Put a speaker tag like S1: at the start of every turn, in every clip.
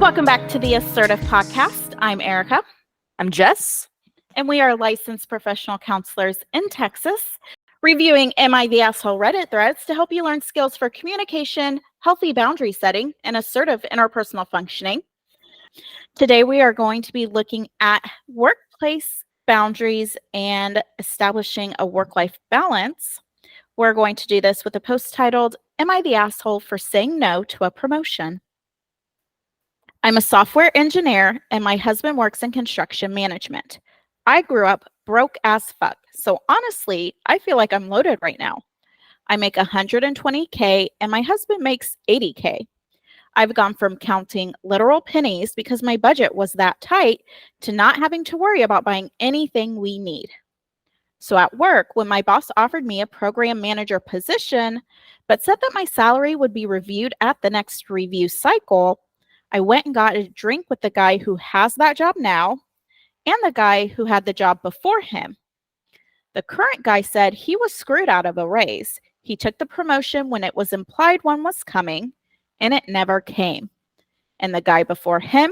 S1: Welcome back to the Assertive Podcast. I'm Erica.
S2: I'm Jess.
S1: And we are licensed professional counselors in Texas, reviewing Am I the Asshole Reddit threads to help you learn skills for communication, healthy boundary setting, and assertive interpersonal functioning. Today, we are going to be looking at workplace boundaries and establishing a work-life balance. We're going to do this with a post titled, Am I the Asshole for Saying No to a Promotion? I'm a software engineer and my husband works in construction management. I grew up broke as fuck, so honestly, I feel like I'm loaded right now. I make $120K and my husband makes $80K. I've gone from counting literal pennies because my budget was that tight to not having to worry about buying anything we need. So at work, when my boss offered me a program manager position, but said that my salary would be reviewed at the next review cycle, I went and got a drink with the guy who has that job now and the guy who had the job before him. The current guy said he was screwed out of a raise. He took the promotion when it was implied one was coming, and it never came. And the guy before him,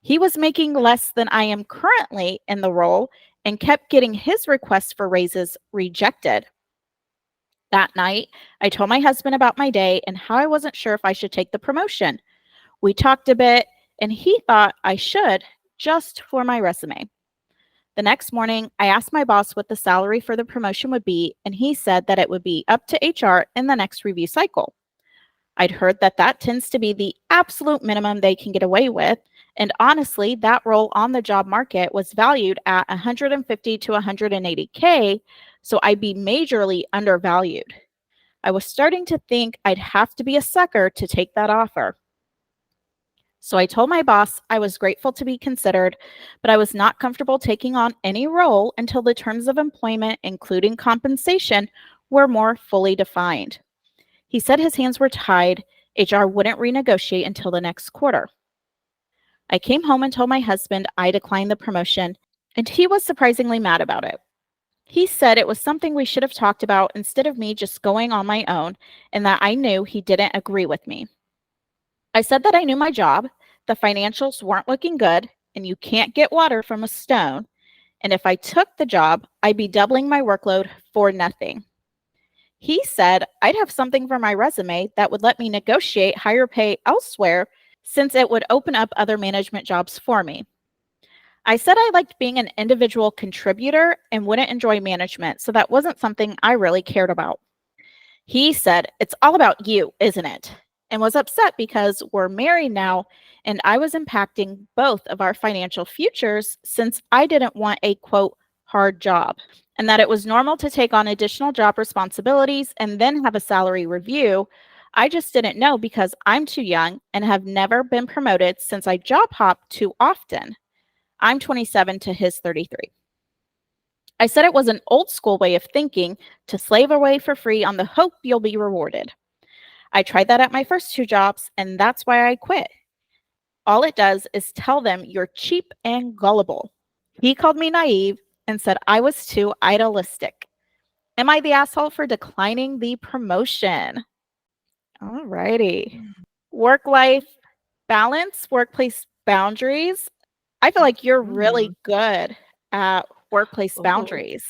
S1: he was making less than I am currently in the role and kept getting his requests for raises rejected. That night, I told my husband about my day and how I wasn't sure if I should take the promotion. We talked a bit, and he thought I should, just for my resume. The next morning, I asked my boss what the salary for the promotion would be, and he said that it would be up to HR in the next review cycle. I'd heard that that tends to be the absolute minimum they can get away with, and honestly, that role on the job market was valued at $150 to $180K, so I'd be majorly undervalued. I was starting to think I'd have to be a sucker to take that offer. So I told my boss I was grateful to be considered, but I was not comfortable taking on any role until the terms of employment, including compensation, were more fully defined. He said his hands were tied. HR wouldn't renegotiate until the next quarter. I came home and told my husband I declined the promotion, and he was surprisingly mad about it. He said it was something we should have talked about instead of me just going on my own, and that I knew he didn't agree with me. I said that I knew my job, the financials weren't looking good, and you can't get water from a stone, and if I took the job, I'd be doubling my workload for nothing. He said I'd have something for my resume that would let me negotiate higher pay elsewhere since it would open up other management jobs for me. I said I liked being an individual contributor and wouldn't enjoy management, so that wasn't something I really cared about. He said, "It's all about you, isn't it?" and was upset because we're married now and I was impacting both of our financial futures since I didn't want a, quote, hard job, and that it was normal to take on additional job responsibilities and then have a salary review. I just didn't know because I'm too young and have never been promoted since I job hop too often. I'm 27 to his 33. I said it was an old school way of thinking to slave away for free on the hope you'll be rewarded. I tried that at my first two jobs, and that's why I quit. All it does is tell them you're cheap and gullible. He called me naive and said I was too idealistic. Am I the asshole for declining the promotion? All righty. Work-life balance, workplace boundaries. I feel like you're really good at workplace boundaries.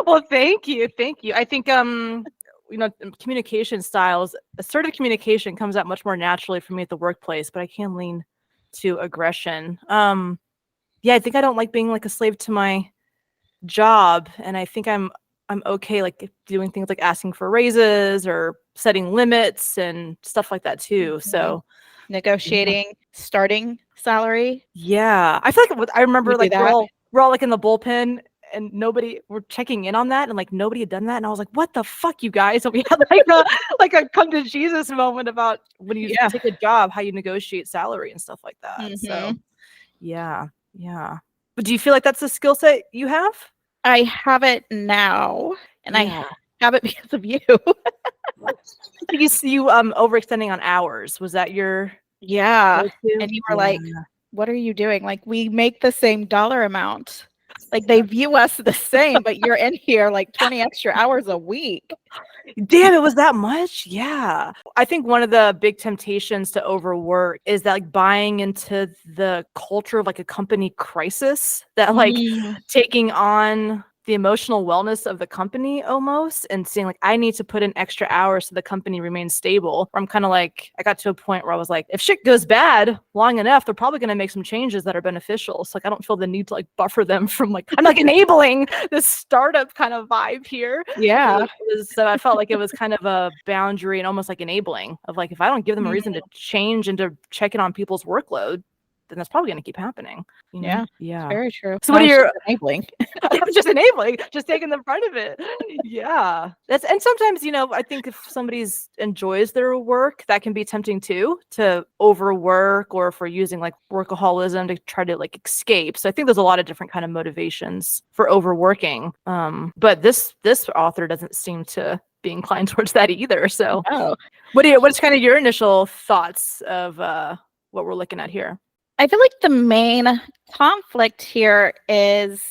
S2: Well, thank you. I think communication styles, assertive communication comes out much more naturally for me at the workplace, but I can lean to aggression. I think I don't like being like a slave to my job, and I think I'm okay like doing things like asking for raises or setting limits and stuff like that too.
S1: Mm-hmm.
S2: So
S1: negotiating starting salary.
S2: Yeah, I feel like I remember like we're all like in the bullpen and we're checking in on that and like nobody had done that, and I was like, what the fuck, you guys? So we had like a come to Jesus moment about when you take a job, how you negotiate salary and stuff like that.
S1: Mm-hmm.
S2: So yeah. But do you feel like that's a skill set you have?
S1: I have it now, and I have it because of you.
S2: You see you overextending on hours. Was that your
S1: and you were like, what are you doing? Like, we make the same dollar amount. Like, they view us the same, but you're in here like 20 extra hours a week.
S2: Damn, it was that much? Yeah. I think one of the big temptations to overwork is that like buying into the culture of like a company crisis, that like
S1: Mm,
S2: taking on the emotional wellness of the company almost, and seeing like I need to put in extra hours so the company remains stable. Or I'm kind of like, I got to a point where I was like, if shit goes bad long enough, they're probably going to make some changes that are beneficial. So like I don't feel the need to like buffer them from like, I'm like enabling this startup kind of vibe here.
S1: yeah.
S2: So I felt like it was kind of a boundary and almost like enabling of like, if I don't give them a reason to change and to check in on people's workload, then that's probably going to keep happening. You know?
S1: Yeah, it's
S2: Yeah.
S1: very true.
S2: So what are
S1: It's
S2: your
S1: just enabling?
S2: just enabling, just taking the front of it? Yeah. And sometimes, I think if somebody's enjoys their work, that can be tempting too, to overwork, or for using like workaholism to try to like escape. So I think there's a lot of different kind of motivations for overworking. But this author doesn't seem to be inclined towards that either. So
S1: Oh,
S2: what's kind of your initial thoughts of what we're looking at here?
S1: I feel like the main conflict here is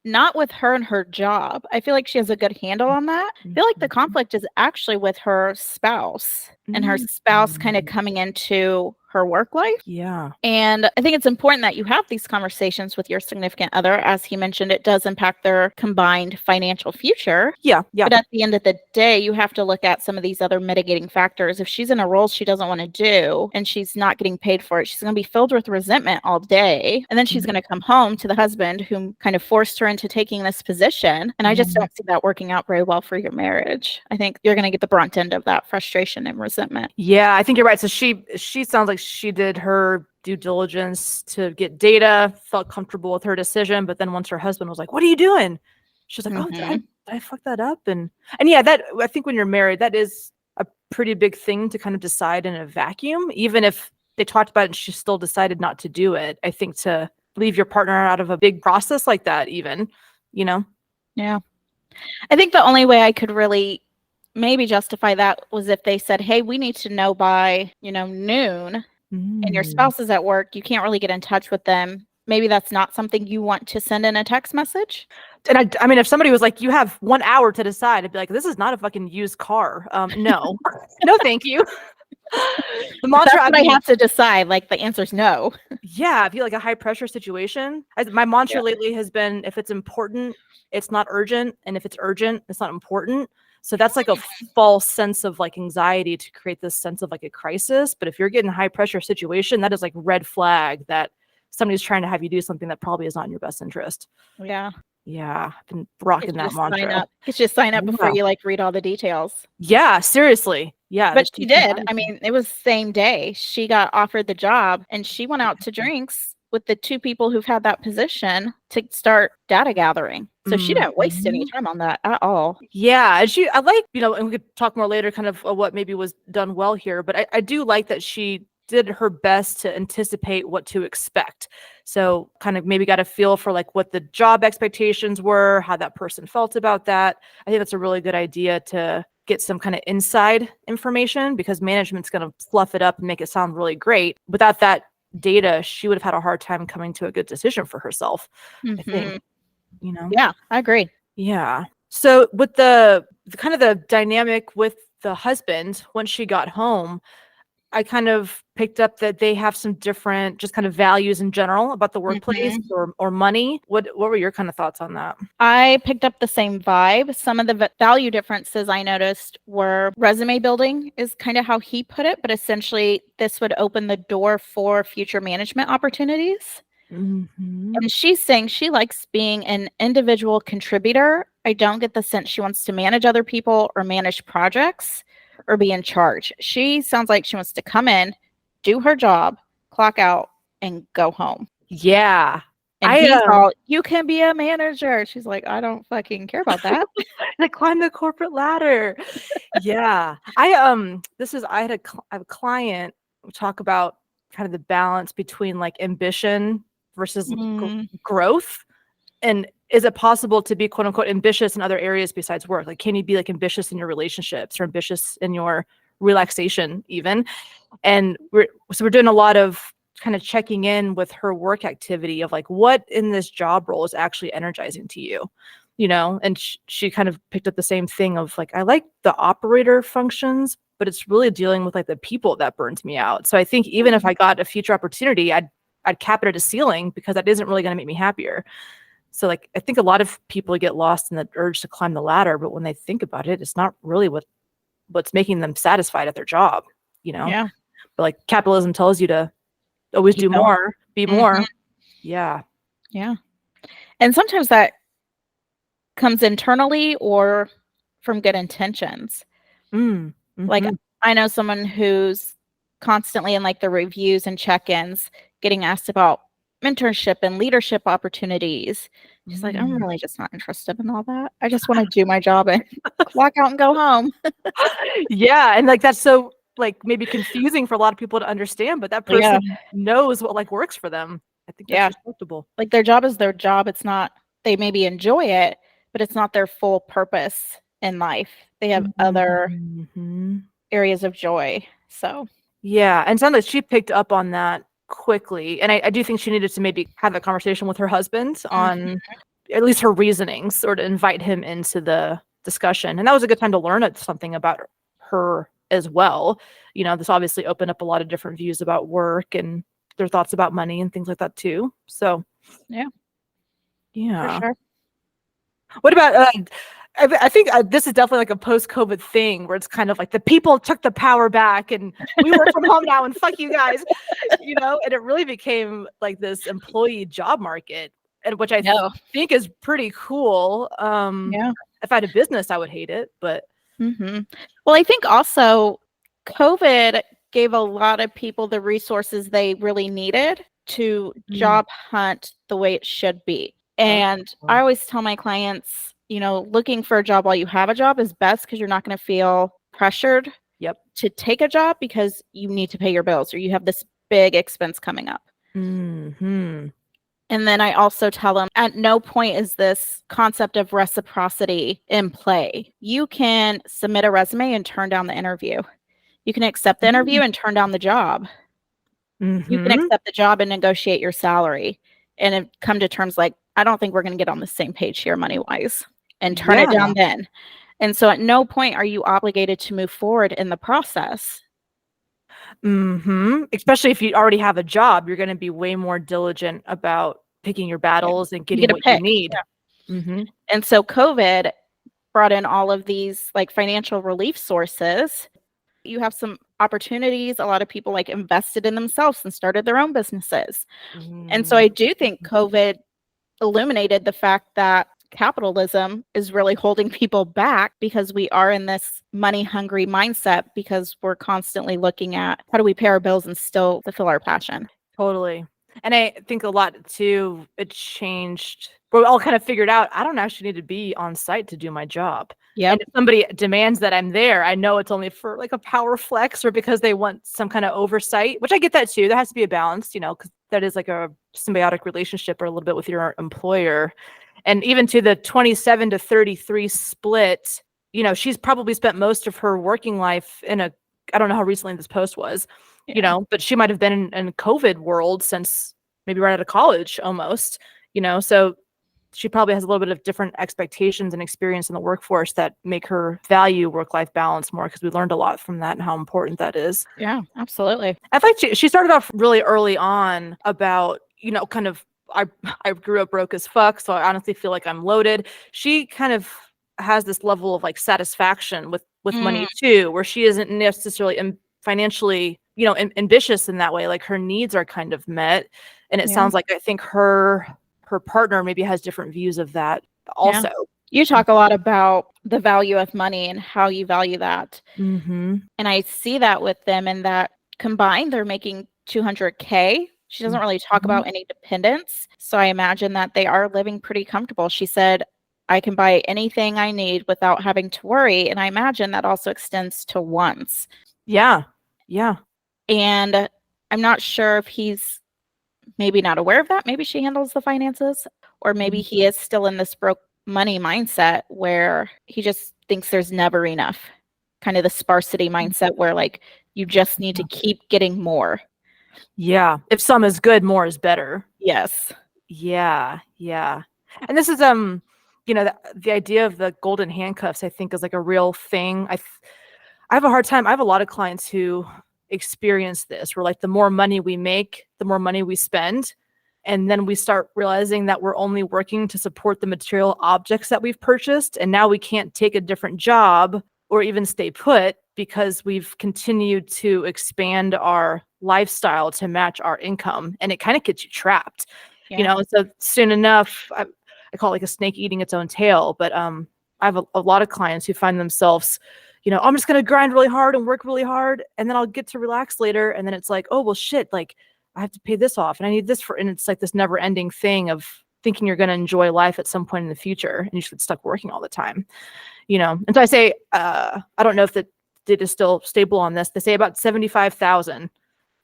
S1: not with her and her job. I feel like she has a good handle on that. I feel like the conflict is actually with her spouse and her spouse kind of coming into her work life.
S2: Yeah.
S1: And I think it's important that you have these conversations with your significant other. As he mentioned, it does impact their combined financial future.
S2: Yeah.
S1: But at the end of the day, you have to look at some of these other mitigating factors. If she's in a role she doesn't want to do and she's not getting paid for it, she's going to be filled with resentment all day. And then she's going to come home to the husband who kind of forced her into taking this position. And I just don't see that working out very well for your marriage. I think you're going to get the brunt end of that frustration and resentment.
S2: Yeah, I think you're right. So she sounds like she did her due diligence to get data, felt comfortable with her decision, but then once her husband was like, "What are you doing?" She's like, "Oh, did I fuck that up?" And yeah, that, I think when you're married, that is a pretty big thing to kind of decide in a vacuum. Even if they talked about it and she still decided not to do it, I think to leave your partner out of a big process like that, even,
S1: Yeah. I think the only way I could really maybe justify that was if they said, hey, we need to know by, noon, and your spouse is at work, you can't really get in touch with them. Maybe that's not something you want to send in a text message.
S2: And I mean, if somebody was like, you have 1 hour to decide, I'd be like, this is not a fucking used car. No, no, thank you. The mantra,
S1: That's what I have to decide. Like, the answer is no.
S2: Yeah, I feel like a high pressure situation. My mantra lately has been, if it's important, it's not urgent. And if it's urgent, it's not important. So that's like a false sense of like anxiety to create this sense of like a crisis. But if you're getting a high pressure situation, that is like red flag that somebody's trying to have you do something that probably is not in your best interest.
S1: Yeah.
S2: Yeah, I've been rocking that mantra.
S1: Get you sign up before you like read all the details.
S2: Yeah, seriously. Yeah.
S1: But she did. I mean, it was same day. She got offered the job and she went out to drinks with the two people who've had that position to start data gathering. So she didn't waste any time on that at all.
S2: Yeah. And I like, and we could talk more later kind of what maybe was done well here, but I do like that she did her best to anticipate what to expect. So kind of maybe got a feel for like what the job expectations were, how that person felt about that. I think that's a really good idea to get some kind of inside information, because management's going to fluff it up and make it sound really great. Without that data, she would have had a hard time coming to a good decision for herself, I think,
S1: Yeah, I agree.
S2: Yeah. So with the kind of the dynamic with the husband, when she got home, I kind of picked up that they have some different just kind of values in general about the workplace or money. What were your kind of thoughts on that?
S1: I picked up the same vibe. Some of the value differences I noticed were resume building is kind of how he put it, but essentially this would open the door for future management opportunities. And she's saying she likes being an individual contributor. I don't get the sense she wants to manage other people or manage projects or be in charge. She sounds like she wants to come in, do her job, clock out, and go home.
S2: Yeah.
S1: And he's all, you can be a manager. She's like, I don't fucking care about that.
S2: Like, climb the corporate ladder. Yeah. I had a client talk about kind of the balance between like ambition versus growth. And is it possible to be quote unquote ambitious in other areas besides work? Like, can you be like ambitious in your relationships or ambitious in your relaxation even? And we're doing a lot of kind of checking in with her work activity of like, what in this job role is actually energizing to you? and she kind of picked up the same thing of like, I like the operator functions, but it's really dealing with like the people that burns me out. So I think even if I got a future opportunity, I'd cap it at a ceiling because that isn't really going to make me happier. So like, I think a lot of people get lost in the urge to climb the ladder, but when they think about it, it's not really what's making them satisfied at their job,
S1: Yeah.
S2: But like capitalism tells you to always do
S1: Keep going.
S2: more, be more. Yeah.
S1: Yeah. And sometimes that comes internally or from good intentions. Like
S2: Mhm.
S1: I know someone who's constantly in like the reviews and check-ins getting asked about mentorship and leadership opportunities. She's like, I'm really just not interested in all that. I just want to do my job and clock out and go home.
S2: Yeah, and like that's so like maybe confusing for a lot of people to understand, but that
S1: Yeah.
S2: person knows what like works for them. I think that's
S1: Yeah.
S2: respectable.
S1: Like their job is their job. It's not, they maybe enjoy it, but it's not their full purpose in life. They have other
S2: Mhm.
S1: areas of joy. So,
S2: Yeah, and it sounds like she picked up on that quickly, and I do think she needed to maybe have that conversation with her husband on at least her reasonings, or to invite him into the discussion. And that was a good time to learn something about her as well. This obviously opened up a lot of different views about work and their thoughts about money and things like that too. So,
S1: yeah, for
S2: yeah.
S1: sure.
S2: What about I think this is definitely like a post-COVID thing where it's kind of like the people took the power back and we work from home now and fuck you guys, and it really became like this employee job market, and which I
S1: No.
S2: think is pretty cool.
S1: Yeah.
S2: If I had a business, I would hate it, but
S1: Well, I think also COVID gave a lot of people the resources they really needed to job hunt the way it should be. And I always tell my clients, looking for a job while you have a job is best because you're not going to feel pressured
S2: Yep.
S1: to take a job because you need to pay your bills or you have this big expense coming up.
S2: Mm-hmm.
S1: And then I also tell them at no point is this concept of reciprocity in play. You can submit a resume and turn down the interview. You can accept the interview and turn down the job. You can accept the job and negotiate your salary and come to terms like, I don't think we're going to get on the same page here money wise, and turn it down then. And so at no point are you obligated to move forward in the process.
S2: Especially if you already have a job, you're going to be way more diligent about picking your battles and getting what you need.
S1: Yeah. And so COVID brought in all of these like financial relief sources. You have some opportunities. A lot of people like invested in themselves and started their own businesses. And so I do think COVID illuminated the fact that capitalism is really holding people back because we are in this money hungry mindset because we're constantly looking at how do we pay our bills and still fulfill our passion.
S2: Totally. And I think a lot too, it changed. We're all kind of figured out I don't actually need to be on site to do my job.
S1: Yeah.
S2: And if somebody demands that I'm there, I know it's only for like a power flex or because they want some kind of oversight, which I get that too. There has to be a balance, because that is like a symbiotic relationship or a little bit with your employer. And even to the 27 to 33 split, she's probably spent most of her working life I don't know how recently this post was, but she might have been in COVID world since maybe right out of college almost, so she probably has a little bit of different expectations and experience in the workforce that make her value work-life balance more because we learned a lot from that and how important that is.
S1: Yeah, absolutely.
S2: I think she started off really early on about, kind of, I grew up broke as fuck, so I honestly feel like I'm loaded. She kind of has this level of like satisfaction with money too, where she isn't necessarily financially, ambitious in that way. Like her needs are kind of met. And it sounds like I think her partner maybe has different views of that also.
S1: You talk a lot about the value of money and how you value that.
S2: And
S1: I see that with them, and that combined, they're making $200K. She doesn't really talk about any dependents. So I imagine that they are living pretty comfortable. She said, I can buy anything I need without having to worry. And I imagine that also extends to wants.
S2: Yeah. Yeah.
S1: And I'm not sure if he's maybe not aware of that. Maybe she handles the finances, or maybe he is still in this broke money mindset where he just thinks there's never enough. Kind of the sparsity mindset where like you just need to keep getting more.
S2: Yeah. If some is good, more is better.
S1: Yes.
S2: Yeah. Yeah. And this is the idea of the golden handcuffs, I think, is like a real thing. I have a hard time. I have a lot of clients who experience this, where like the more money we make, the more money we spend. And then we start realizing that we're only working to support the material objects that we've purchased. And now we can't take a different job or even stay put because we've continued to expand our lifestyle to match our income. And it kind of gets you trapped, so soon enough, I call it like a snake eating its own tail. But I have a lot of clients who find themselves, I'm just going to grind really hard and work really hard. And then I'll get to relax later. And then it's like, oh, well, shit, like I have to pay this off and I need this and it's like this never ending thing of thinking you're going to enjoy life at some point in the future. And you just get stuck working all the time, And so I say, I don't know if the data is still stable on this. They say about 75,000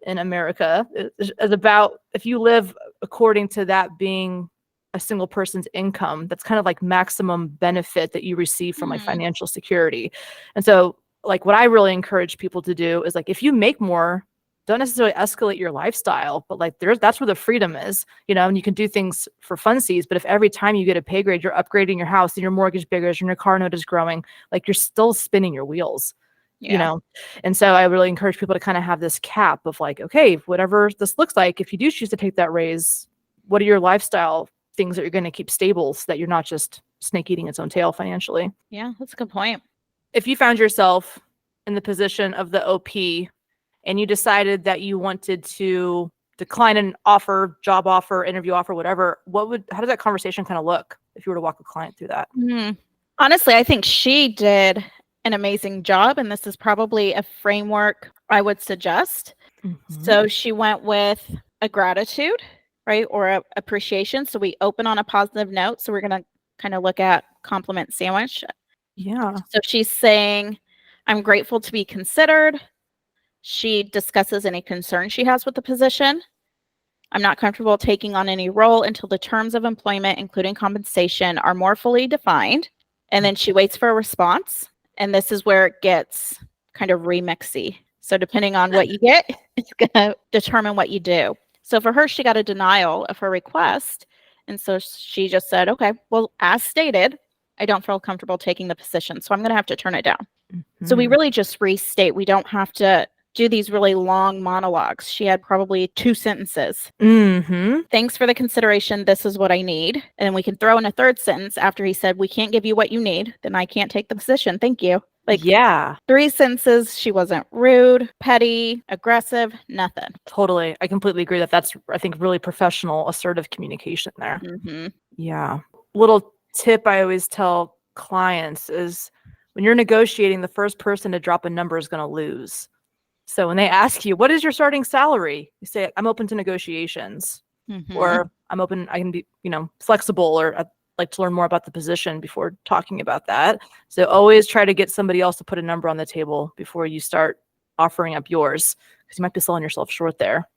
S2: in America is about, if you live according to that being a single person's income, that's kind of like maximum benefit that you receive from like financial security. And so like what I really encourage people to do is like, if you make more, don't necessarily escalate your lifestyle, but like that's where the freedom is, and you can do things for funsies. But if every time you get a pay grade, you're upgrading your house and your mortgage bigger and your car note is growing, like you're still spinning your wheels, And so I really encourage people to kind of have this cap of like, okay, whatever this looks like, if you do choose to take that raise, what are your lifestyle things that you're going to keep stable so that you're not just snake eating its own tail financially?
S1: Yeah, that's a good point.
S2: If you found yourself in the position of the OP and you decided that you wanted to decline an offer, job offer, interview offer, whatever, how does that conversation kind of look if you were to walk a client through that?
S1: Honestly, I think she did an amazing job, and this is probably a framework I would suggest. So she went with a gratitude, right, or a appreciation. So we open on a positive note. So we're going to kind of look at compliment sandwich.
S2: Yeah.
S1: So she's saying, I'm grateful to be considered. She discusses any concerns she has with the position. I'm not comfortable taking on any role until the terms of employment, including compensation, are more fully defined. And then she waits for a response. And this is where it gets kind of remixy. So depending on what you get, it's going to determine what you do. So for her, she got a denial of her request. And so she just said, okay, well, as stated, I don't feel comfortable taking the position. So I'm going to have to turn it down. So we really just restate. We don't have to do these really long monologues. She had probably 2 sentences. Thanks for the consideration. This is what I need. And then we can throw in a third sentence after he said, we can't give you what you need. Then I can't take the position. Thank you. Like,
S2: yeah,
S1: 3 sentences. She wasn't rude, petty, aggressive, nothing.
S2: Totally. I completely agree that's, I think, really professional, assertive communication there. Yeah. Little tip I always tell clients is when you're negotiating, the first person to drop a number is going to lose. So when they ask you, what is your starting salary? You say, I'm open to negotiations, or I'm open, I can be, flexible, or I'd like to learn more about the position before talking about that. So always try to get somebody else to put a number on the table before you start offering up yours, because you might be selling yourself short there.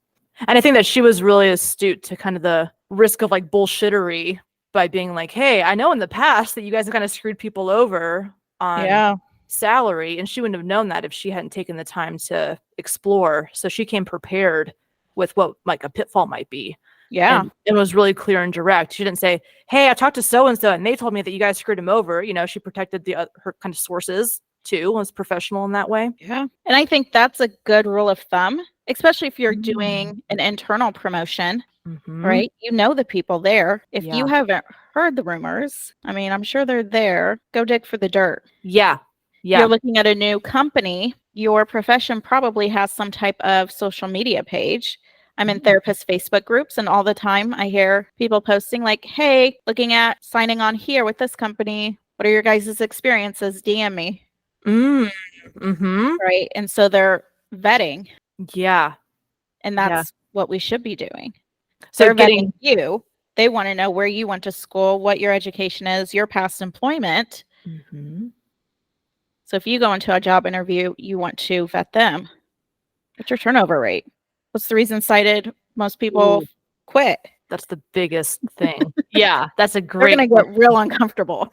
S2: And I think that she was really astute to kind of the risk of like bullshittery by being like, hey, I know in the past that you guys have kind of screwed people over on salary, and she wouldn't have known that if she hadn't taken the time to explore. So she came prepared with what like a pitfall might be. And it was really clear and direct. She didn't say, hey, I talked to so-and-so and they told me that you guys screwed him over. She protected her kind of sources too, was professional in that way.
S1: Yeah. And I think that's a good rule of thumb, especially if you're doing an internal promotion, right? You know the people there. If you haven't heard the rumors, I mean, I'm sure they're there. Go dig for the dirt.
S2: Yeah.
S1: You're looking at a new company. Your profession probably has some type of social media page. I'm in therapist Facebook groups, and all the time I hear people posting like, hey, looking at signing on here with this company. What are your guys' experiences? DM me. Right. And so they're vetting.
S2: Yeah.
S1: And that's what we should be doing.
S2: So
S1: they're vetting you. They want to know where you went to school, what your education is, your past employment. So if you go into a job interview, you want to vet them. What's your turnover rate? What's the reason cited? Most people quit.
S2: That's the biggest thing. Yeah, that's a great.
S1: They're going to get real uncomfortable.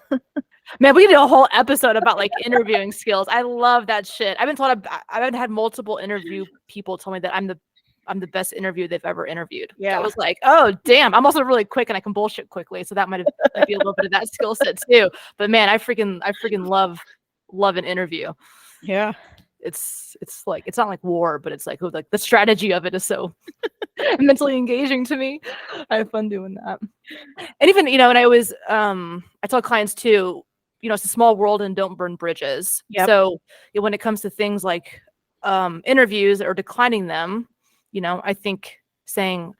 S2: Man, we did a whole episode about like interviewing skills. I love that shit. I've had multiple interview people tell me that I'm the I'm the best interview they've ever interviewed.
S1: Yeah.
S2: I was like, oh damn, I'm also really quick and I can bullshit quickly. So that might be a little bit of that skill set too. But man, I freaking love an interview.
S1: Yeah.
S2: It's like, it's not like war, but it's like the strategy of it is so mentally engaging to me. I have fun doing that. And even, and I always I tell clients too, it's a small world and don't burn bridges.
S1: Yep.
S2: So when it comes to things like interviews or declining them, I think saying,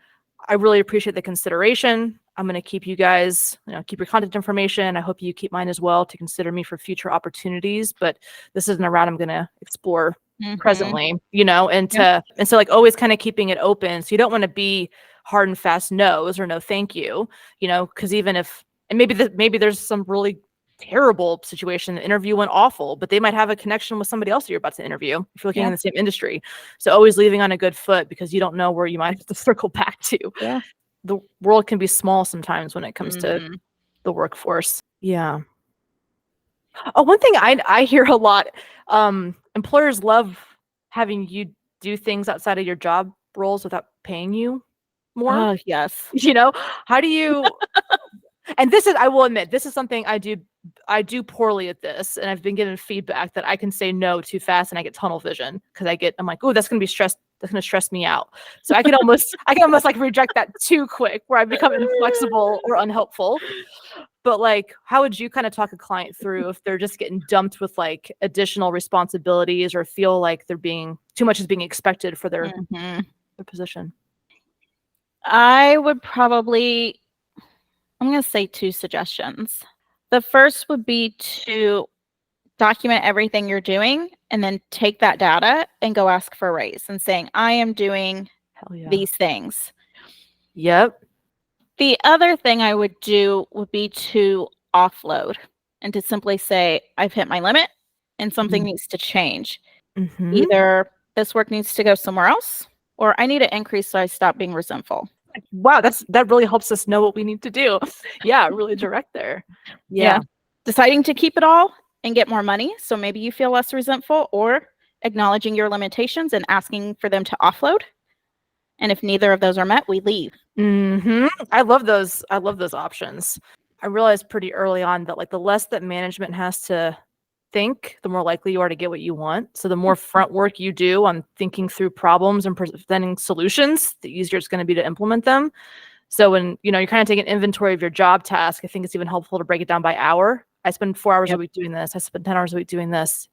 S2: I really appreciate the consideration. I'm going to keep you guys, keep your contact information. I hope you keep mine as well to consider me for future opportunities. But this isn't a route I'm going to explore presently, and so like always kind of keeping it open. So you don't want to be hard and fast no's or no thank you, because even if, and maybe there's some really terrible situation, the interview went awful, but they might have a connection with somebody else that you're about to interview if you're looking in the same industry. So always leaving on a good foot, because you don't know where you might have to circle back to.
S1: Yeah.
S2: The world can be small sometimes when it comes to the workforce. Yeah. Oh, one thing I hear a lot, employers love having you do things outside of your job roles without paying you more.
S1: Oh, yes.
S2: How do you, and I will admit, this is something I do poorly at this. And I've been given feedback that I can say no too fast and I get tunnel vision because I'm like, oh, that's going to stress me out. So I can almost like reject that too quick where I become inflexible or unhelpful. But like, how would you kind of talk a client through if they're just getting dumped with like additional responsibilities or feel like too much is being expected for their position?
S1: I would probably, I'm going to say 2 suggestions. The first would be to document everything you're doing and then take that data and go ask for a raise and saying, I am doing these things.
S2: Yep.
S1: The other thing I would do would be to offload and to simply say, I've hit my limit and something needs to change. Either this work needs to go somewhere else or I need an increase so I stop being resentful.
S2: Wow, that really helps us know what we need to do. Yeah, really direct there. Yeah.
S1: Deciding to keep it all and get more money, so maybe you feel less resentful, or acknowledging your limitations and asking for them to offload. And if neither of those are met, we leave.
S2: I love those options. I realized pretty early on that like the less that management has to think, the more likely you are to get what you want. So the more front work you do on thinking through problems and presenting solutions, the easier it's going to be to implement them. So when you're kind of taking inventory of your job task, I think it's even helpful to break it down by hour. I spend 4 hours a week doing this. I spend 10 hours a week doing this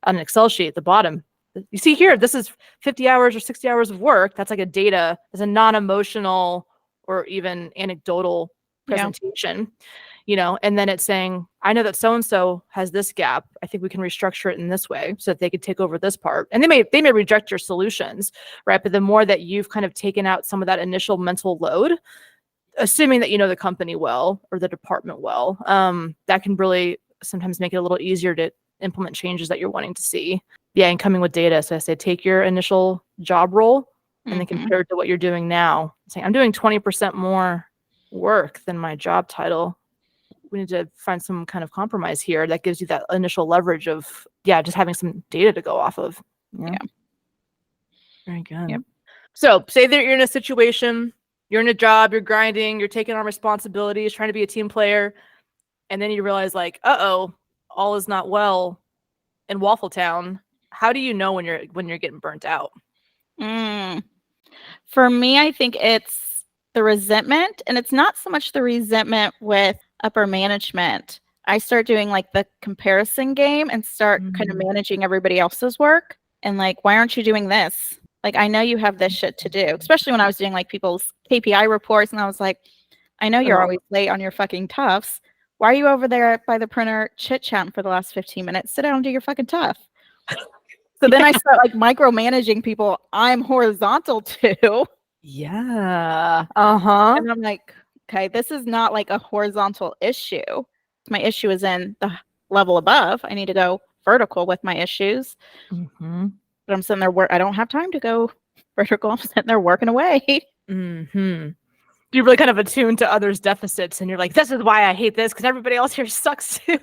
S2: on an Excel sheet at the bottom. You see here, this is 50 hours or 60 hours of work. That's like a non-emotional or even anecdotal presentation. And then it's saying, I know that so-and-so has this gap. I think we can restructure it in this way so that they could take over this part. And they may reject your solutions, right? But the more that you've kind of taken out some of that initial mental load, assuming that you know the company well or the department well, that can really sometimes make it a little easier to implement changes that you're wanting to see. Yeah, and coming with data. So I say, take your initial job role and then compare it to what you're doing now. Saying, I'm doing 20% more work than my job title. We need to find some kind of compromise here that gives you that initial leverage of, just having some data to go off of. Yeah. Very good. Yep. So say that you're in a situation, you're in a job, you're grinding, you're taking on responsibilities, trying to be a team player. And then you realize like, all is not well in Waffle Town. How do you know when you're getting burnt out?
S1: For me, I think it's the resentment, and it's not so much the resentment with upper management. I start doing like the comparison game and start kind of managing everybody else's work and like, why aren't you doing this? Like, I know you have this shit to do, especially when I was doing like people's KPI reports. And I was like, I know you're always late on your fucking toughs. Why are you over there by the printer chit-chatting for the last 15 minutes? Sit down and do your fucking tough. So then I start like micromanaging people I'm horizontal to.
S2: Yeah.
S1: And I'm like, okay, this is not like a horizontal issue. My issue is in the level above. I need to go vertical with my issues. But I'm sitting there I don't have time to go vertical. I'm sitting there working away.
S2: you're really kind of attuned to others' deficits, and you're like, this is why I hate this, because everybody else here sucks too.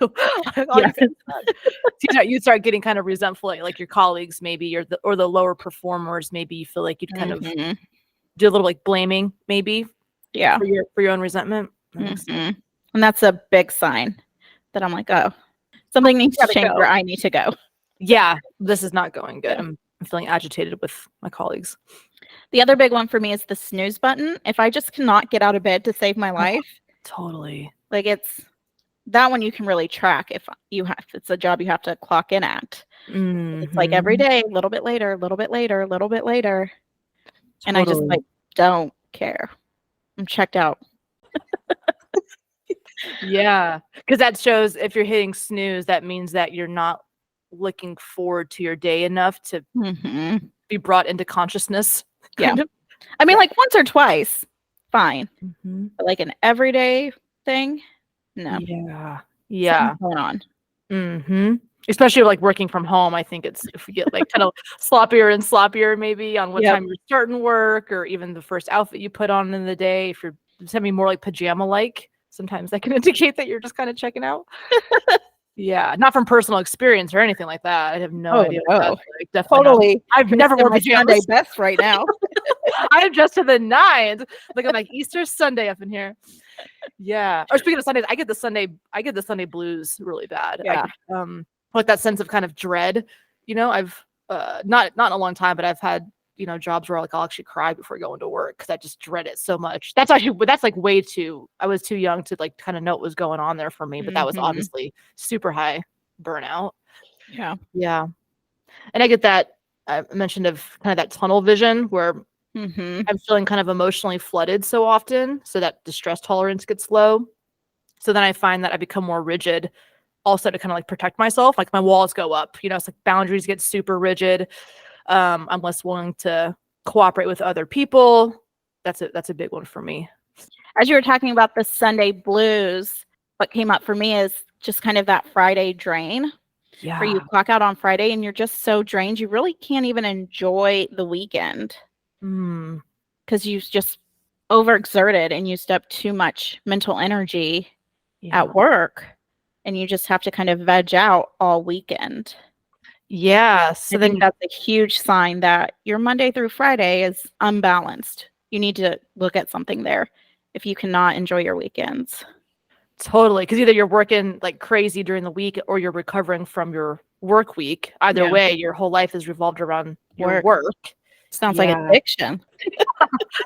S2: Like, all you
S1: Yes.
S2: guys suck. So you start getting kind of resentful at like your colleagues, maybe, or the lower performers. Maybe you feel like you'd kind of
S1: Mhm.
S2: do a little like blaming, maybe
S1: Yeah.
S2: for your own resentment. That makes sense.
S1: Mhm. And that's a big sign that I'm like, oh, something needs to
S2: Gotta
S1: change
S2: go.
S1: or I need to go.
S2: Yeah, this is not going good.
S1: Yeah.
S2: I'm feeling agitated with my colleagues.
S1: The other big one for me is the snooze button. If I just cannot get out of bed to save my life,
S2: Totally.
S1: like it's that one you can really track if it's a job you have to clock in at. It's like every
S2: Mhm.
S1: day, a little bit later, a little bit later, a little bit later. And I just
S2: Totally.
S1: like don't care. I'm checked out.
S2: Yeah, because that shows if you're hitting snooze, that means that you're not looking forward to your day enough to
S1: Mhm.
S2: be brought into consciousness.
S1: Yeah.
S2: Kind of.
S1: I mean, like once or twice, fine.
S2: Mhm.
S1: But like an everyday thing, no.
S2: Yeah. Yeah.
S1: Something's going on.
S2: Mm-hmm. Especially like working from home, I think it's if we get like kind of sloppier and sloppier maybe on what
S1: Yep.
S2: time you're starting work or even the first outfit you put on in the day. If you're something more like pajama like, sometimes that can indicate that you're just kind of checking out. Yeah, not from personal experience or anything like that. I have no
S1: Oh,
S2: idea what
S1: no.
S2: that's like. Definitely not.
S1: Totally.
S2: I've never
S1: Missing
S2: worn
S1: my Sunday
S2: pajamas.
S1: best right now.
S2: I'm just to the nines. Like I'm like Easter Sunday up in here. Yeah. Or speaking of Sundays, I get the Sunday blues really bad.
S1: Yeah.
S2: Like that sense of kind of dread. You know, I've not in a long time, but I've had, you know, jobs where like I'll actually cry before going to work because I just dread it so much. That's like way too I was too young to like kind of know what was going on there for me, but that was
S1: Mhm.
S2: obviously super high burnout.
S1: Yeah.
S2: Yeah. And I get that I mentioned of kind of that tunnel vision where
S1: Mhm.
S2: I'm feeling kind of emotionally flooded so often, so that distress tolerance gets low. So then I find that I become more rigid also to kind of like protect myself. Like my walls go up, you know, it's like boundaries get super rigid. I'm less willing to cooperate with other people. That's a big one for me.
S1: As you were talking about the Sunday blues, what came up for me is just kind of that Friday drain where you
S2: Yeah.
S1: clock out on Friday and you're just so drained, you really can't even enjoy the weekend
S2: Mm,
S1: because you've just overexerted and used up too much mental energy
S2: yeah.
S1: at work, and you just have to kind of veg out all weekend.
S2: Yeah. So
S1: I
S2: then
S1: think that's a huge sign that your Monday through Friday is unbalanced. You need to look at something there if you cannot enjoy your weekends.
S2: totally, because either you're working like crazy during the week or you're recovering from your work week. Either
S1: Yeah.
S2: way, your whole life is revolved around your
S1: Work.
S2: work.
S1: Sounds like
S2: Yeah.
S1: addiction.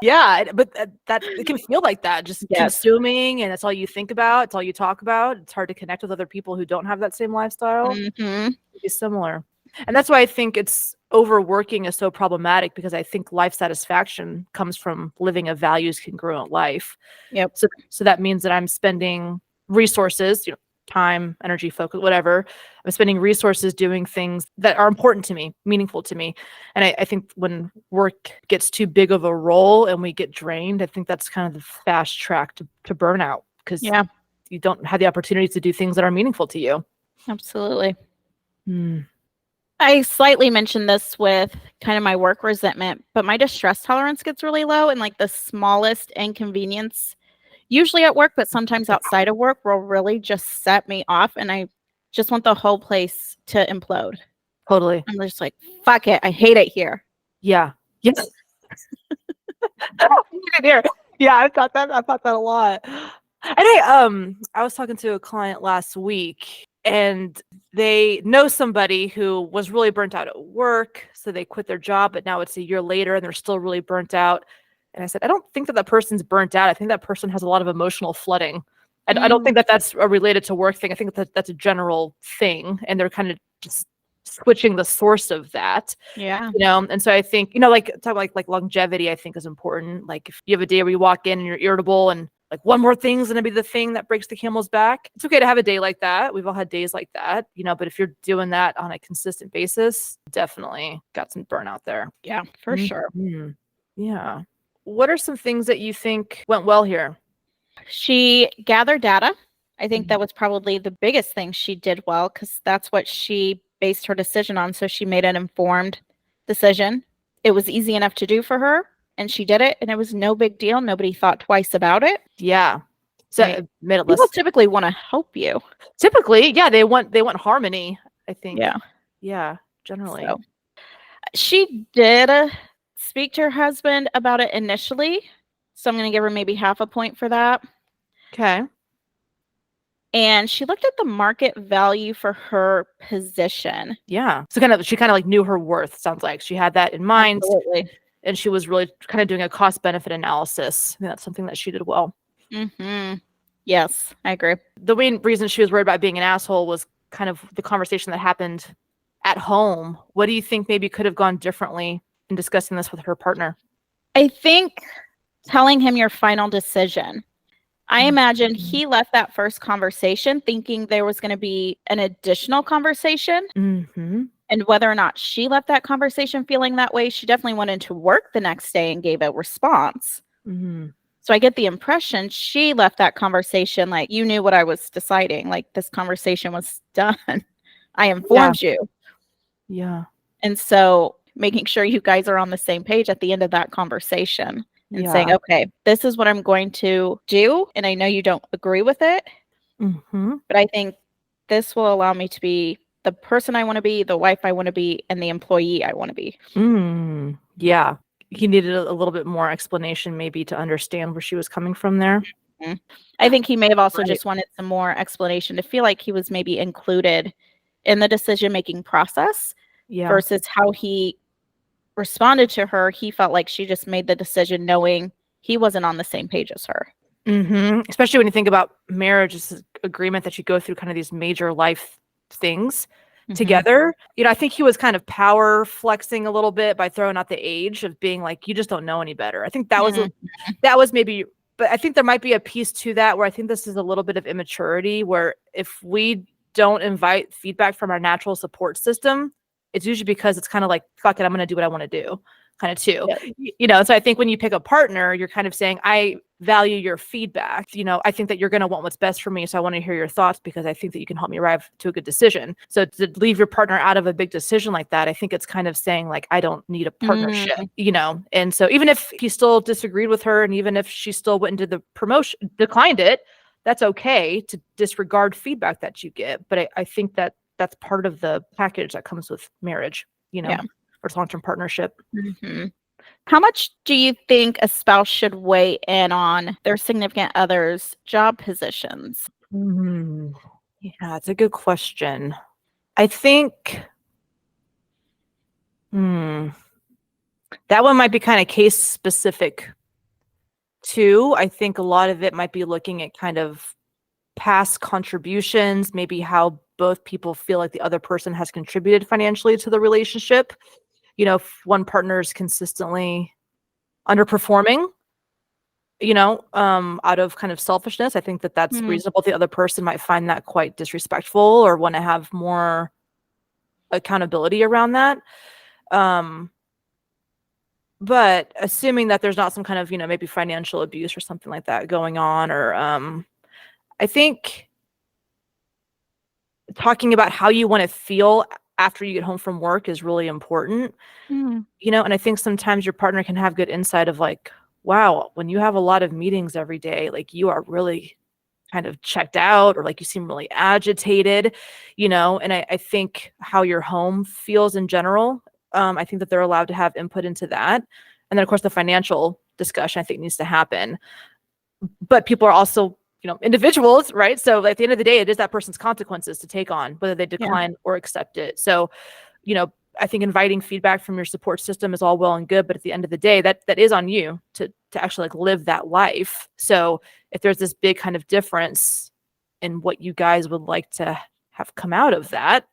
S2: Yeah, but that it can feel like that, just
S1: Yes.
S2: consuming, and that's all you think about. It's all you talk about. It's hard to connect with other people who don't have that same lifestyle.
S1: Mhm.
S2: Be similar, and that's why I think it's overworking is so problematic because I think life satisfaction comes from living a values congruent life.
S1: Yep.
S2: So that means that I'm spending resources, you know, time, energy, focus, whatever. I'm spending resources doing things that are important to me, meaningful to me. And I think when work gets too big of a role and we get drained, I think that's kind of the fast track to burnout because
S1: Yeah,
S2: you don't have the opportunity to do things that are meaningful to you.
S1: absolutely.
S2: Mm.
S1: I slightly mentioned this with kind of my work resentment, but my distress tolerance gets really low, and like the smallest inconvenience, usually at work, but sometimes outside of work, will really just set me off, and I just want the whole place to implode.
S2: Totally.
S1: I'm just like, fuck it, I hate it here.
S2: Yeah. Yes. You can hear. Yeah, I thought that a lot. And I was talking to a client last week and they know somebody who was really burnt out at work, so they quit their job, but now it's a year later and they're still really burnt out. And I said, I don't think that person's burnt out. I think that person has a lot of emotional flooding. I don't think that that's a related to work thing. I think that that's a general thing, and they're kind of just switching the source of that.
S1: Yeah.
S2: You know, and so I think, you know, like talk like longevity, I think is important. Like if you have a day where you walk in and you're irritable and like one more thing's gonna be the thing that breaks the camel's back. It's okay to have a day like that. We've all had days like that, you know, but if you're doing that on a consistent basis, definitely got some burnout there.
S1: Yeah, for sure.
S2: Mhm. Yeah. What are some things that you think went well here?
S1: She gathered data. I think
S2: Mhm.
S1: that was probably the biggest thing she did well because that's what she based her decision on. So she made an informed decision. It was easy enough to do for her. and she did it, and it was no big deal. Nobody thought twice about it.
S2: Yeah. So
S1: Right.
S2: it made it
S1: People
S2: less.
S1: typically want to help you.
S2: Typically, yeah, they want harmony, I think.
S1: Yeah.
S2: Yeah, generally.
S1: So she did speak to her husband about it initially. So I'm going to give her maybe half a point for that.
S2: Okay.
S1: And she looked at the market value for her position.
S2: Yeah. So she kind of like knew her worth, sounds like. She had that in mind.
S1: Absolutely.
S2: And she was really kind of doing a cost benefit analysis. I think that's something that she did well.
S1: Mm-hmm. Yes, I agree.
S2: The main reason she was worried about being an asshole was kind of the conversation that happened at home. What do you think maybe could have gone differently in discussing this with her partner?
S1: I think telling him your final decision. I imagine he left that first conversation thinking there was going to be an additional conversation.
S2: Mm-hmm.
S1: And whether or not she left that conversation feeling that way, she definitely went into work the next day and gave a response.
S2: Mm-hmm.
S1: So I get the impression she left that conversation like, you knew what I was deciding. Like, this conversation was done. I informed you.
S2: Yeah.
S1: And so making sure you guys are on the same page at the end of that conversation and saying, okay, this is what I'm going to do. And I know you don't agree with it,
S2: Mm-hmm.
S1: but I think this will allow me to be the person I want to be, the wife I want to be, and the employee I want to be.
S2: Yeah. He needed a little bit more explanation maybe to understand where she was coming from there.
S1: Mm-hmm. I think he may have also just wanted some more explanation to feel like he was maybe included in the decision-making process versus how he responded to her. He felt like she just made the decision knowing he wasn't on the same page as her.
S2: Mm-hmm. Especially when you think about marriage as an agreement that you go through kind of these major life things together. You know, I think he was kind of power flexing a little bit by throwing out the age of being like, you just don't know any better. I think that was maybe, but I think there might be a piece to that where I think this is a little bit of immaturity where if we don't invite feedback from our natural support system, it's usually because it's kind of like, fuck it, I'm going to do what I want to do kind of too. Yeah. You know, so I think when you pick a partner, you're kind of saying, I value your feedback. You know, I think that you're going to want what's best for me. So I want to hear your thoughts because I think that you can help me arrive to a good decision. So to leave your partner out of a big decision like that, I think it's kind of saying like, I don't need a partnership, you know? And so even if he still disagreed with her and even if she still went into the promotion, declined it, that's okay to disregard feedback that you get. But I think that that's part of the package that comes with marriage, you know, or long-term partnership.
S1: Mm-hmm. How much do you think a spouse should weigh in on their significant other's job positions?
S2: Yeah, it's a good question. I think that one might be kind of case specific too. I think a lot of it might be looking at kind of past contributions, maybe how both people feel like the other person has contributed financially to the relationship. You know, if one partner is consistently underperforming, you know, out of kind of selfishness, I think that that's reasonable. The other person might find that quite disrespectful or want to have more accountability around that. But assuming that there's not some kind of, you know, maybe financial abuse or something like that going on, or I think talking about how you want to feel after you get home from work is really important, you know, and I think sometimes your partner can have good insight of like, wow, when you have a lot of meetings every day, like you are really kind of checked out or like you seem really agitated, you know, and I think how your home feels in general, I think that they're allowed to have input into that. And then of course the financial discussion I think needs to happen, but people are also, you know, individuals, right? So at the end of the day, it is that person's consequences to take on, whether they decline or accept it. So, you know, I think inviting feedback from your support system is all well and good, but at the end of the day, that is on you to actually like live that life. So if there's this big kind of difference in what you guys would like to have come out of that,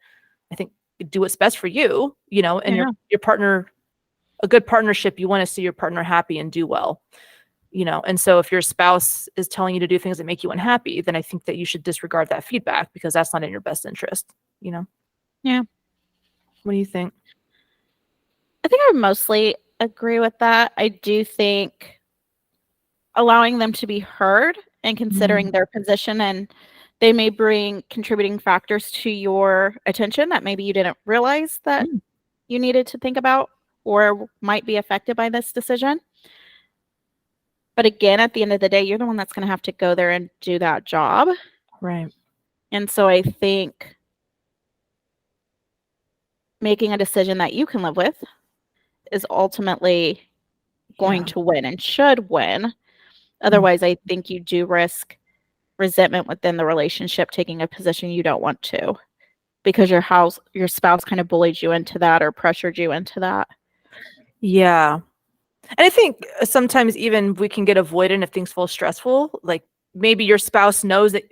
S2: I think do what's best for you, you know, and your partner, a good partnership, you want to see your partner happy and do well. You know, and so if your spouse is telling you to do things that make you unhappy, then I think that you should disregard that feedback because that's not in your best interest, you know?
S1: Yeah.
S2: What do you think?
S1: I think I would mostly agree with that. I do think allowing them to be heard and considering their position, and they may bring contributing factors to your attention that maybe you didn't realize that you needed to think about or might be affected by this decision. But again, at the end of the day, you're the one that's going to have to go there and do that job.
S2: Right.
S1: And so I think making a decision that you can live with is ultimately going to win and should win. Otherwise, I think you do risk resentment within the relationship, taking a position you don't want to, because your spouse kind of bullied you into that or pressured you into that.
S2: Yeah. And I think sometimes even we can get avoidant if things feel stressful. Like maybe your spouse knows that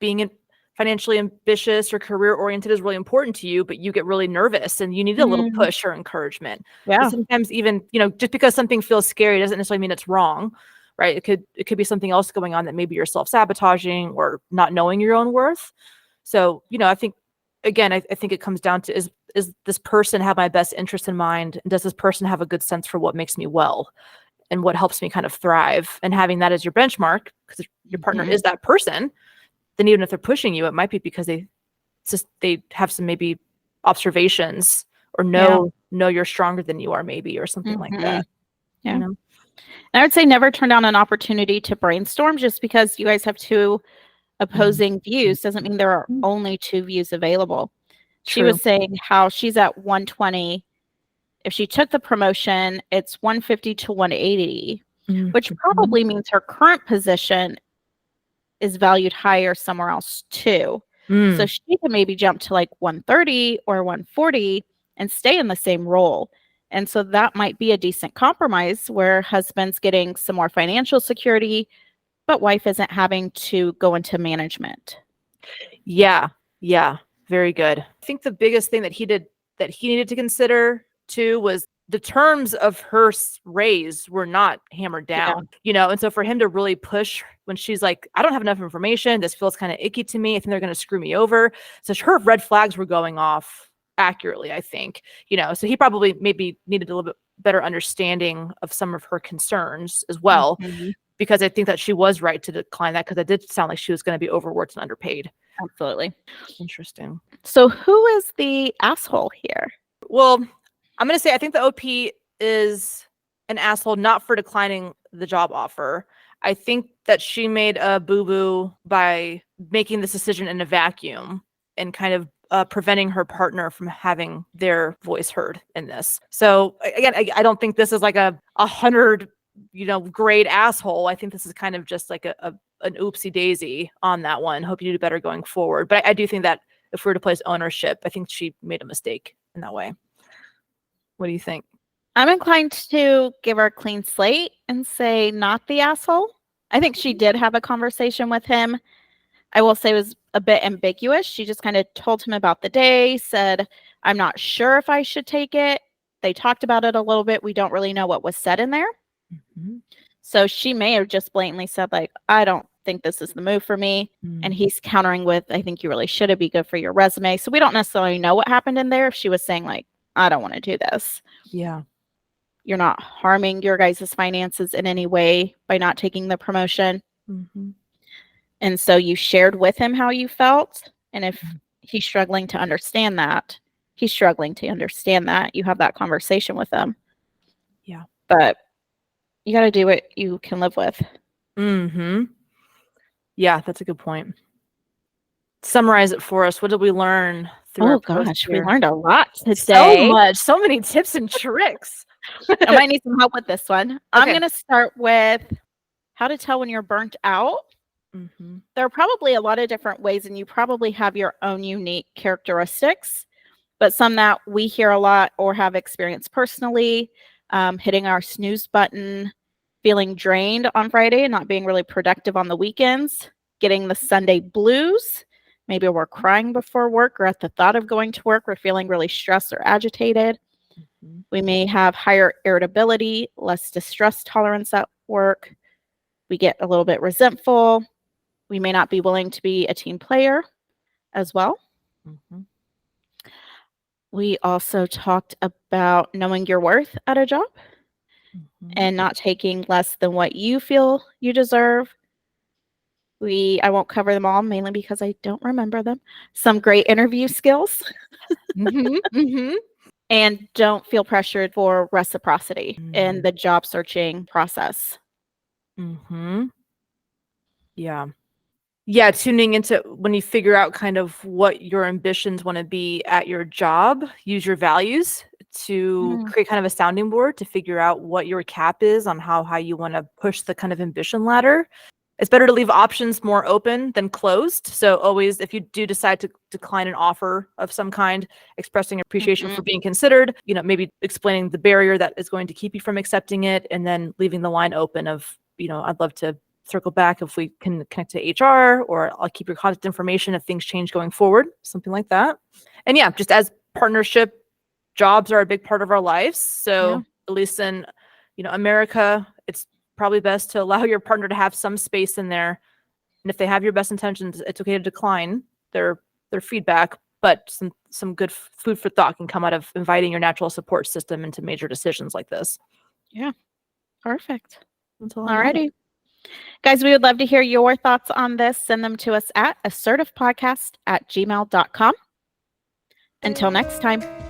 S2: being financially ambitious or career oriented is really important to you, but you get really nervous and you need a little push or encouragement.
S1: Yeah.
S2: But sometimes even, just because something feels scary doesn't necessarily mean it's wrong, right? It could be something else going on that maybe you're self-sabotaging or not knowing your own worth. So, I think, again, I think it comes down to, is this person have my best interest in mind? And does this person have a good sense for what makes me well and what helps me kind of thrive? And having that as your benchmark, because your partner is that person, then even if they're pushing you, it might be because they have some maybe observations or know you're stronger than you are, maybe, or something like that.
S1: Yeah. And I would say never turn down an opportunity to brainstorm. Just because you guys have two opposing views doesn't mean there are only two views available. She was saying how she's at 120. If she took the promotion, it's 150 to 180, which probably means her current position is valued higher somewhere else too. So she can maybe jump to like 130 or 140 and stay in the same role. And so that might be a decent compromise where husband's getting some more financial security, but wife isn't having to go into management.
S2: Yeah. Very good. I think the biggest thing that he needed to consider too was the terms of her raise were not hammered down, and so for him to really push when she's like, I don't have enough information, this feels kind of icky to me, I think they're going to screw me over. So her red flags were going off accurately, I think, so he probably maybe needed a little bit better understanding of some of her concerns as well, because I think that she was right to decline that, because it did sound like she was going to be overworked and underpaid.
S1: Absolutely.
S2: Interesting.
S1: So who is the asshole here?
S2: Well, I'm going to say I think the OP is an asshole, not for declining the job offer. I think that she made a boo-boo by making this decision in a vacuum and kind of preventing her partner from having their voice heard in this. So again, I don't think this is like a 100, grade asshole. I think this is kind of just like an oopsie daisy on that one. Hope you do better going forward. But I do think that if we were to place ownership, I think she made a mistake in that way. What do you think?
S1: I'm inclined to give her a clean slate and say not the asshole. I think she did have a conversation with him. I will say it was a bit ambiguous. She just kind of told him about the day, said, I'm not sure if I should take it. They talked about it a little bit. We don't really know what was said in there. So she may have just blatantly said, like, I don't think this is the move for me. And he's countering with, I think you really should. It'd be good for your resume. So we don't necessarily know what happened in there. If she was saying, like, I don't want to do this.
S2: Yeah.
S1: You're not harming your guys' finances in any way by not taking the promotion. And so you shared with him how you felt. And if he's struggling to understand that, you have that conversation with him.
S2: Yeah.
S1: But you got to do what you can live with.
S2: Yeah, that's a good point. Summarize it for us. What did we learn?
S1: Oh gosh, we learned a lot today.
S2: So much. So many tips and tricks.
S1: I might need some help with this one. Okay. I'm going to start with how to tell when you're burnt out. There are probably a lot of different ways, and you probably have your own unique characteristics, but some that we hear a lot or have experienced personally, hitting our snooze button, feeling drained on Friday and not being really productive on the weekends, getting the Sunday blues. Maybe we're crying before work or at the thought of going to work. We're feeling really stressed or agitated. We may have higher irritability, less distress tolerance at work. We get a little bit resentful. We may not be willing to be a team player as well. We also talked about knowing your worth at a job and not taking less than what you feel you deserve. I won't cover them all, mainly because I don't remember them. Some great interview skills. And don't feel pressured for reciprocity in the job searching process.
S2: Mm-hmm. Yeah. Yeah, tuning into when you figure out kind of what your ambitions want to be at your job, use your values to
S1: Mm,
S2: create kind of a sounding board to figure out what your cap is on how high you want to push the kind of ambition ladder. It's better to leave options more open than closed. So always, if you do decide to decline an offer of some kind, expressing appreciation
S1: mhm.
S2: for being considered, maybe explaining the barrier that is going to keep you from accepting it, and then leaving the line open of, I'd love to circle back if we can connect to HR, or I'll keep your contact information if things change going forward, something like that. And yeah, just as partnership jobs are a big part of our lives.
S1: Yeah.
S2: So at least in, America, it's probably best to allow your partner to have some space in there. And if they have your best intentions, it's okay to decline their feedback, but some good food for thought can come out of inviting your natural support system into major decisions like this.
S1: Yeah. Perfect.
S2: That's all I got.
S1: Alrighty. Guys, we would love to hear your thoughts on this. Send them to us at assertivepodcast@gmail.com. Until next time.